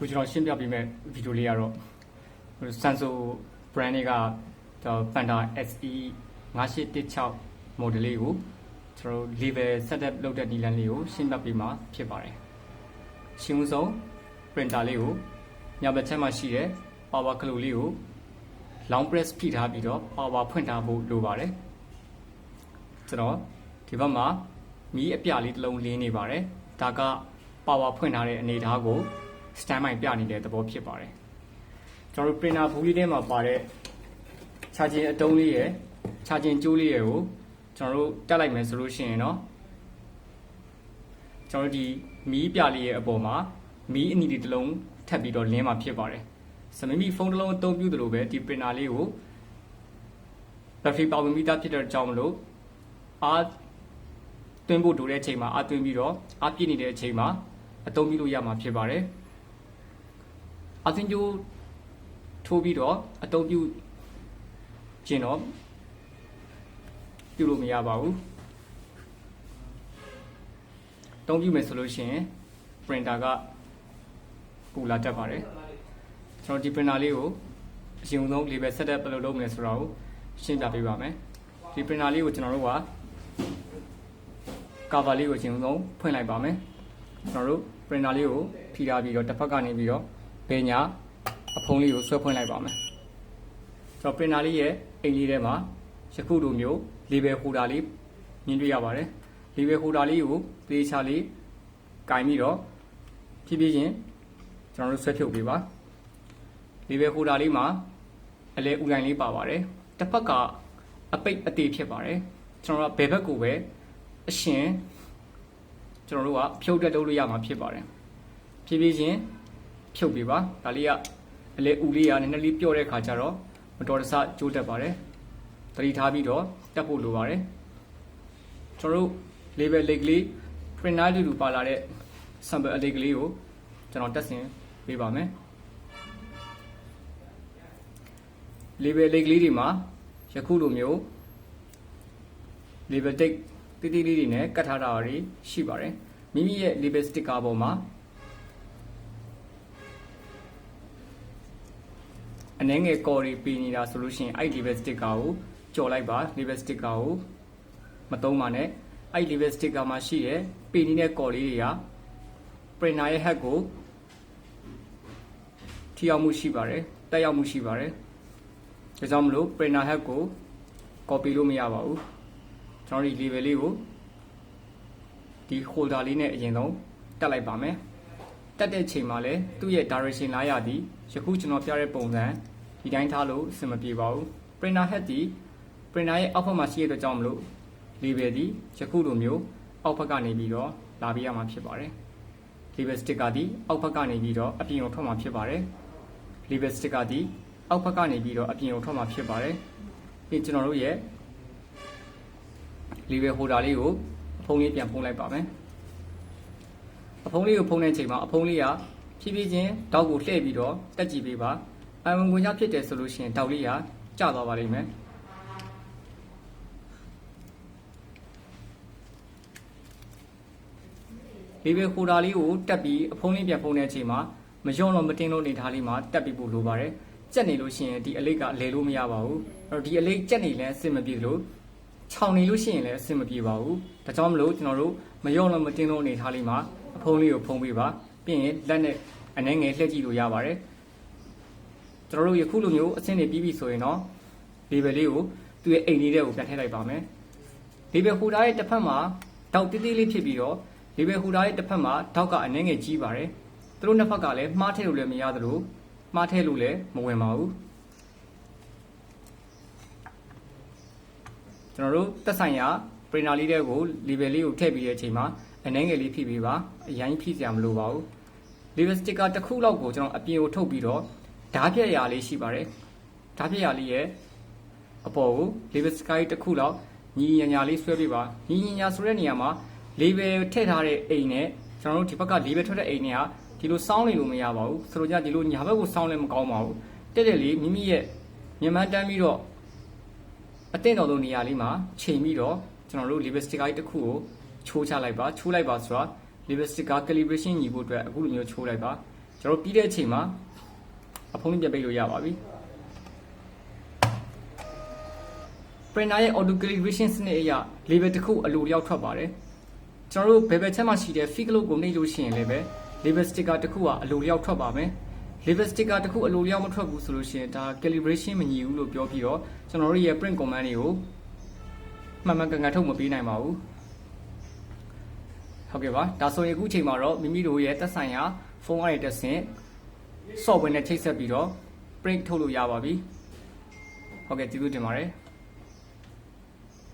ခုကျွန်တော်ရှင်းပြပေးမယ့်ဗီဒီယိုလေးကတော့ Sanso brand တွေက Panda SE 5816 model လေးကိုကျွန်တော် level setup လုပ်တဲ့နည်းလမ်းလေးကိုရှင်းပြပေးမှာဖြစ်ပါတယ်။ရှင်းဦးဆုံး printer လေးကိုညဘက်ချက်မှာရှိတဲ့ power clock လေးကို long press ဖိထားပြီးတော့ power ဖွင့်ထားဖို့လိုပါတယ်။ကျွန်တော်ဒီဘက်မှာမီးအပြလေးတစ်လုံးလင်းနေပါတယ်။ဒါက power ဖွင့်ထားတဲ့အနေအထားကို stand by ပြနေတဲ့သဘောဖြစ်ပါတယ်ကျွန်တော်တို့ printer ဘူးလေးထဲမှာပါတဲ့ charging အတုံးလေးရယ် charging ကြိုးလေးရယ်ကိုကျွန်တော်တို့တက်လိုက်မယ်ဆိုလို့ရှိရင်တော့ကျွန်တော်တို့ဒီမီးပြလေးရဲ့အပေါ်မှာမီးအနီတစ်လုံးထပ်ပြီးတော့လင်းမှာဖြစ်ပါတယ်ဆိုမိမိဖုန်းတစ်လုံးအသုံးပြုသလိုပဲဒီ printer လေးကို battery power meter ဖြစ်တဲ့ကြောင့်မလို့အားသွင်းဖို့လိုတဲ့အချိန်မှာအားသွင်းပြီးတော့အားပြည့်နေတဲ့အချိန်မှာအသုံးပြုလို့ရမှာဖြစ်ပါတယ်အသင်းကျိုးထိုးပြီးတော့အသုံးပြုခြင်းတော့ပြုလို့မရပါဘူးအသုံးပြုမယ်ဆိုလို့ရှိရင် printer ကပူလာတတ်ပါတယ်ကျွန်တော်ဒီ printer လေးကိုအရင်ဆုံး label setup ဘယ်လိုလုပ်မလဲဆိုတာကိုရှင်းပြပေးပါမယ်ဒီ printer လေးကိုကျွန်တော်တို့က cover လေးကိုအရင်ဆုံးဖွင့်လိုက်ပါမယ်ကျွန်တော်တို့ printer လေးကိုဖိထားပြီးတော့တစ်ဖက်ကနေပြီးတော့ဘယ်ညာအဖုံးလေးကိုဆွဲဖွင့်လိုက်ပါမယ်ကျွန်တော် printer လေးရဲ့အိမ်လေးထဲမှာယခုလိုမျိုး label holder လေးမြင်တွေ့ရပါတယ် label holder လေးကိုသေချာလေးကင်ပြီးတော့ဖြည်းဖြည်းချင်းကျွန်တော်တို့ဆွဲဖြုတ်ပေးပါ label holder လေးမှာအလဲဥလိုင်းလေးပါပါတယ်တစ်ဖက်ကအပိတ်အသေးဖြစ်ပါတယ်ကျွန်တော်တို့ဘယ်ဘက်ကိုပဲအရှင်ကျွန်တော်တို့ကဖြုတ်တက်လုပ်လို့ရမှာဖြစ်ပါတယ်ဖြည်းဖြည်းချင်းဖြုတ်ပေးပါဒါလေးကအလဲဥလေးကနည်းနည်းလေးပြော့တဲ့ခါကျတော့မတော်တဆကျိုးတက်ပါတယ်သတိထားပြီးတော့တက်ဖို့လိုပါတယ်ကျွန်တော်တို့ label လေးကလေး printer လေးလိုပါလာတဲ့ sample အလေးကလေးကိုကျွန်တော်တက်ဆင်ပေးပါမယ် label လေးကလေးတွေမှာယခုလိုမျိုး label tag တိတိလေးတွေနဲ့ကတ်ထားတာတွေရှိပါတယ်မိမိရဲ့ label sticker ပေါ်မှာအနှဲငယ်ကော်တွေပေးနေတာဆိုလို့ရှိရင်အဲ့ label sticker ကိုကြော်လိုက်ပါ label sticker ကိုမသုံးပါနဲ့အဲ့ label sticker မှာရှိတဲ့ပေးနေတဲ့ကော်လေးတွေက printer ရဲ့ head ကိုထိရောက်မှုရှိပါတယ်တက်ရောက်မှုရှိပါတယ်ဒါကြောင့်မလို့ printer head ကို copy လို့မရပါဘူးကျွန်တော်ဒီ label လေးကိုဒီ holder လေးနဲ့အရင်ဆုံးတက်လိုက်ပါမယ်တက်တဲ့ချိန်မှာလည်းသူ့ရဲ့ direction လာရသည်ယခုကျွန်တော်ပြတဲ့ပုံစံဒီတိုင်းထားလို့အဆင်မပြေပါဘူး printer head ဒီ printer ရဲ့အောက်ဘက်မှာရှိတဲ့အတွက်ကြောင့်မလို့ label ဒီယခုလိုမျိုးအောက်ဘက်ကနေပြီးတော့လာပေးရမှာဖြစ်ပါတယ် label sticker ဒီအောက်ဘက်ကနေပြီးတော့အပြင်ကိုထွက်မှာဖြစ်ပါတယ် label sticker ဒီအောက်ဘက်ကနေပြီးတော့အပြင်ကိုထွက်မှာဖြစ်ပါတယ်ဒီကျွန်တော်တို့ရဲ့ label holder လေးကိုအဖုံးလေးပြန်ဖုံးလိုက်ပါမယ်အဖုံးလေးကိုဖုံးတဲ့အချိန်မှာအဖုံးလေးကဖြည်းဖြည်းချင်းတောက်ကိုလှည့်ပြီးတော့တက်ကြည့်ပေးပါအဝင်ဝင်ရဖြစ်တယ်ဆိုလို့ရှိရင်တောက်လေးကကျသွားပါလိမ့်မယ်label holder လေးကိုတက်ပြီးအဖုံးလေးပြန်ဖုံးတဲ့အချိန်မှာမလျော့တော့မတင်းလို့အနေထားလေးမှာတက်ပြီးဖို့လိုပါတယ်ကြက်နေလို့ရှိရင်ဒီအလိတ်ကလဲလို့မရပါဘူးအဲ့တော့ဒီအလိတ်ကြက်နေလဲအဆင်မပြေလို့ခြောင်နေလို့ရှိရင်လည်းအဆင်မပြေပါဘူးဒါကြောင့်မလို့ကျွန်တော်တို့မလျော့တော့မတင်းလို့အနေထားလေးမှာအဖုံးလေးကိုဖုံးပေးပါပြီးရင်လက်နဲ့အနှဲငယ်လှည့်ကြည့်လို့ရပါတယ်ကျွန်တော်တို့ယခုလိုမျိုးအဆင့်တွေပြီးပြီဆိုရင်တော့ label လေးကိုသူ့ရဲ့အိမ်လေးထဲကိုပြန်ထည့်လိုက်ပါမယ် label holder ရဲ့တစ်ဖက်မှာတောက်တေးသေးလေးဖြစ်ပြီးတော့ label holder ရဲ့တစ်ဖက်မှာတောက်ကအနှဲငယ်ကြီးပါတယ်သူတို့နှစ်ဖက်ကလည်းမှားထည့်လို့လည်းမရသလိုမှားထည့်လို့လည်းမဝင်ပါဘူးကျွန်တော်တို့သက်ဆိုင်ရာ printer လေးတွေကို label လေးကိုထည့်ပြီးတဲ့အချိန်မှာအနှဲငယ်လေးဖိပေးပါအရင်ဖိစရာမလိုပါဘူး label sticker တစ်ခုလောက်ကိုကျွန်တော်အပြင်ကိုထုတ်ပြီးတော့ဓာတ်ပြက်ရာလေးရှိပါတယ်ဓာတ်ပြက်ရာလေးရဲ့အပေါ်ကို label sticker တစ်ခုလောက်ညီညီညာလေးဆွဲပေးပါညီညီညာဆိုတဲ့နေရာမှာ label ထည့်ထားတဲ့အိမ်နဲ့ကျွန်တော်တို့ဒီဘက်က label ထွက်တဲ့အိမ်နဲ့ကဒီလိုစောင်းနေလို့မရပါဘူးဆိုတော့ကြဒီလိုညာဘက်ကိုစောင်းလည်းမကောင်းပါဘူးတက်တက်လေးမိမိရဲ့မြန်မာတန်းပြီးတော့အသင့်တော်ဆုံးနေရာလေးမှာချိန်ပြီးတော့ကျွန်တော်တို့ label sticker တစ်ခုကိုချိုးချလိုက်ပါချိုးလိုက်ပါဆိုတော့ label sticker calibration ညီဖို့အတွက်အခုလိုမျိုးချိုးလိုက်ပါ ကျွန်တော်ပြီးတဲ့အချိန်မှာအဖုံးလေးပြန်ပိတ်လို့ရပါပြီ printer ရဲ့ auto calibration စနစ်အရ label တစ်ခုအလိုလျောက်ထွက်ပါတယ်ကျွန်တော်တို့ဘယ်ဘက်ချက်မှရှိတဲ့ fix လို့ကိုနှိပ်လို့ရှိရင်လည်းပဲ label sticker တစ်ခုကအလိုလျောက်ထွက်ပါမယ် label sticker တစ်ခုအလိုလျောက်မထွက်ဘူးဆိုလို့ရှိရင်ဒါ calibration မညီဘူးလို့ပြောပြီးတော့ကျွန်တော်တို့ရဲ့ print command တွေကိုမှန်မှန်ကန်ကန်ထုတ်မပေးနိုင်ပါဘူးဟုတ်ကဲ့ပါဒါဆိုရင်အခုချိန်မှာတော့မိမိတို့ရဲ့သက်ဆိုင်ရာဖုန်းကနေတက်ဆင့် software နဲ့ချိတ်ဆက်ပြီးတော့ print ထုတ်လို့ရပါပြီဟုတ်ကဲ့ကျေးဇူးတင်ပါတယ်